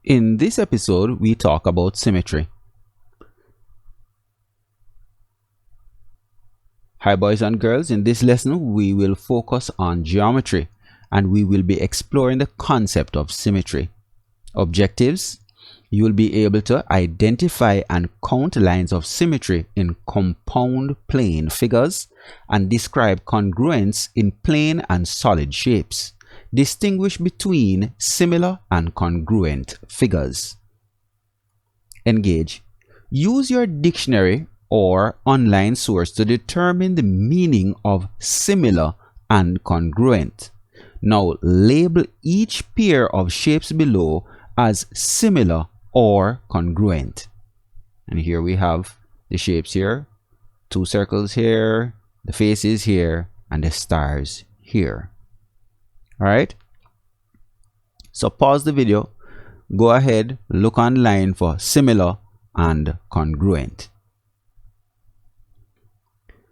In this episode, we talk about symmetry. Hi boys and girls, in this lesson we will focus on geometry and we will be exploring the concept of symmetry. Objectives: you will be able to identify and count lines of symmetry in compound plane figures and describe congruence in plane and solid shapes. Distinguish between similar and congruent figures. Engage. Use your dictionary or online source to determine the meaning of similar and congruent. Now label each pair of shapes below as similar or congruent. And here we have the shapes here, two circles here, the faces here, and the stars here. All right, so pause the video, go ahead, look online for similar and congruent.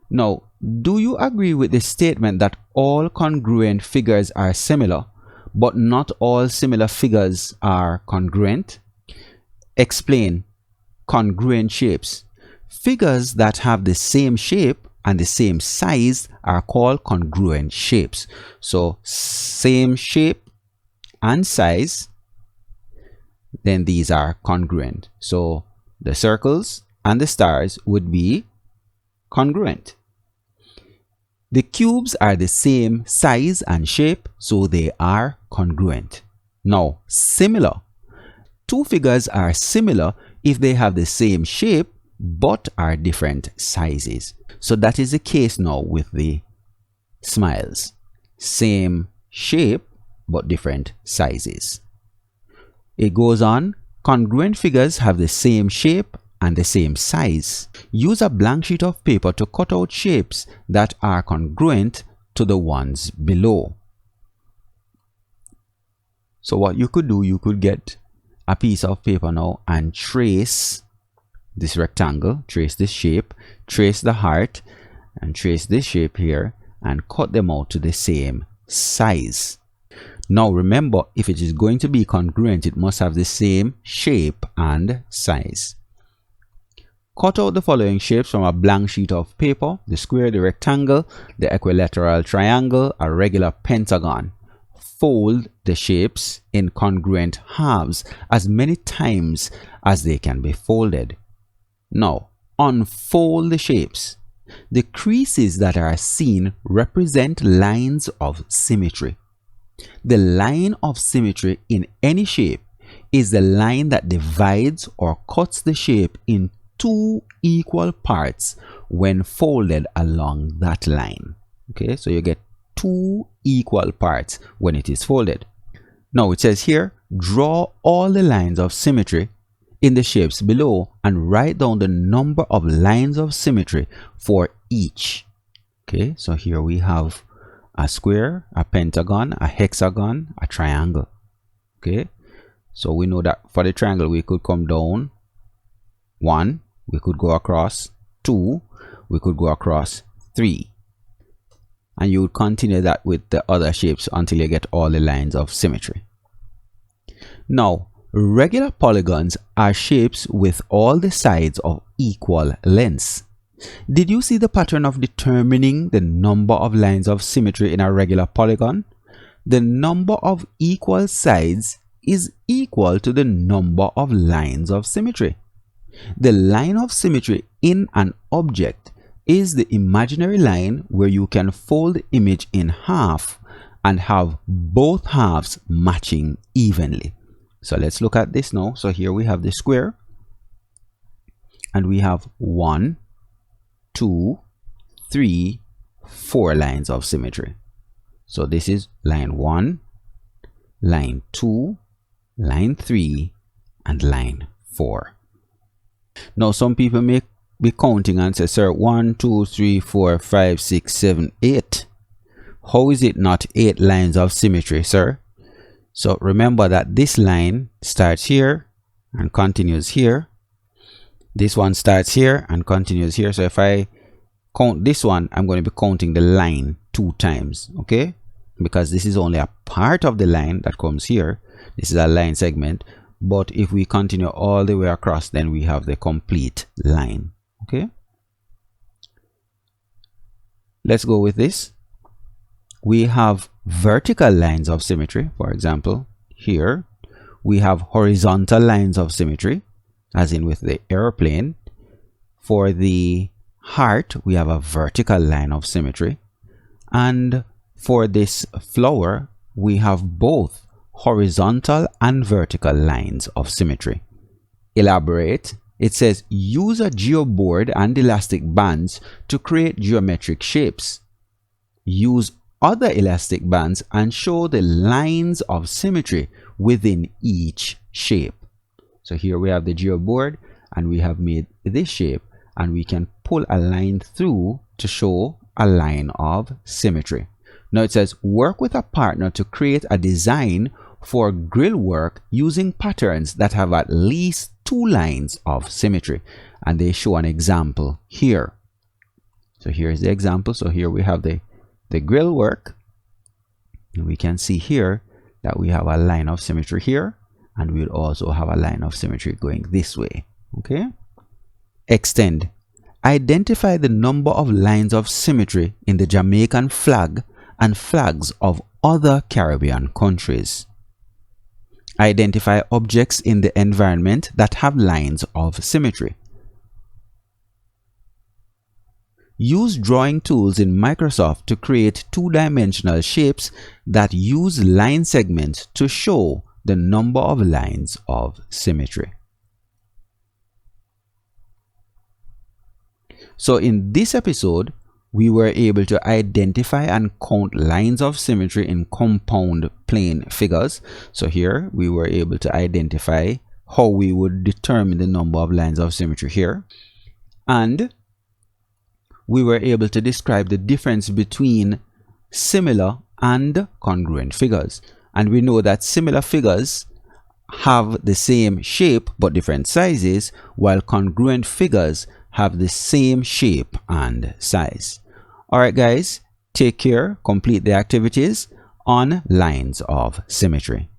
Now, do you agree with the statement that all congruent figures are similar, but not all similar figures are congruent? Explain. Congruent shapes. Figures that have the same shape and the same size are called congruent shapes. So same shape and size, then these are congruent. So the circles and the stars would be congruent. The cubes are the same size and shape, so they are congruent. Now, similar. Two figures are similar if they have the same shape but are different sizes. So that is the case now with the smiles. Same shape but different sizes. It goes on. Congruent figures have the same shape and the same size. Use a blank sheet of paper to cut out shapes that are congruent to the ones below. So what you could do, you could get a piece of paper now and trace this rectangle, trace this shape, trace the heart, and trace this shape here, and cut them out to the same size. Now remember, if it is going to be congruent, it must have the same shape and size. Cut out the following shapes from a blank sheet of paper: the square, the rectangle, the equilateral triangle, a regular pentagon. Fold the shapes in congruent halves as many times as they can be folded. Now, unfold the shapes. The creases that are seen represent lines of symmetry. The line of symmetry in any shape is the line that divides or cuts the shape in two equal parts when folded along that line. Okay, so you get two equal parts when it is folded. Now it says here, draw all the lines of symmetry in the shapes below and write down the number of lines of symmetry for each. Okay, so here we have a square, a pentagon, a hexagon, a triangle. Okay, so we know that for the triangle we could come down 1, we could go across 2, we could go across 3, and you would continue that with the other shapes until you get all the lines of symmetry. Now, regular polygons are shapes with all the sides of equal lengths. Did you see the pattern of determining the number of lines of symmetry in a regular polygon? The number of equal sides is equal to the number of lines of symmetry. The line of symmetry in an object is the imaginary line where you can fold the image in half and have both halves matching evenly. So let's look at this now. So here we have the square and we have 1, 2, 3, 4 lines of symmetry. So this is line 1, line 2, line 3, and line 4. Now some people may be counting and say, sir, 1, 2, 3, 4, 5, 6, 7, 8. How is it not 8 lines of symmetry, sir? So remember that this line starts here and continues here. This one starts here and continues here. So if I count this one, I'm going to be counting the line 2 times, okay? Because this is only a part of the line that comes here. This is a line segment, but if we continue all the way across, then we have the complete line. Okay, let's go with this. We have vertical lines of symmetry. For example, here we have horizontal lines of symmetry, as in with the airplane. For the heart, we have a vertical line of symmetry, and for this flower, we have both horizontal and vertical lines of symmetry. Elaborate. It says use a geoboard and elastic bands to create geometric shapes. Use other elastic bands and show the lines of symmetry within each shape. So here we have the geoboard and we have made this shape, and we can pull a line through to show a line of symmetry. Now it says work with a partner to create a design for grill work using patterns that have at least 2 lines of symmetry, and they show an example here. So here's the example. So here we have the grill work, and we can see here that we have a line of symmetry here, and we'll also have a line of symmetry going this way. Okay, extend. Identify the number of lines of symmetry in the Jamaican flag and flags of other Caribbean countries. Identify objects in the environment that have lines of symmetry. Use drawing tools in Microsoft to create 2-dimensional shapes that use line segments to show the number of lines of symmetry. So in this episode, we were able to identify and count lines of symmetry in compound plane figures. So here we were able to identify how we would determine the number of lines of symmetry here. And we were able to describe the difference between similar and congruent figures. And we know that similar figures have the same shape but different sizes, while congruent figures have the same shape and size. Alright guys, take care, complete the activities on lines of symmetry.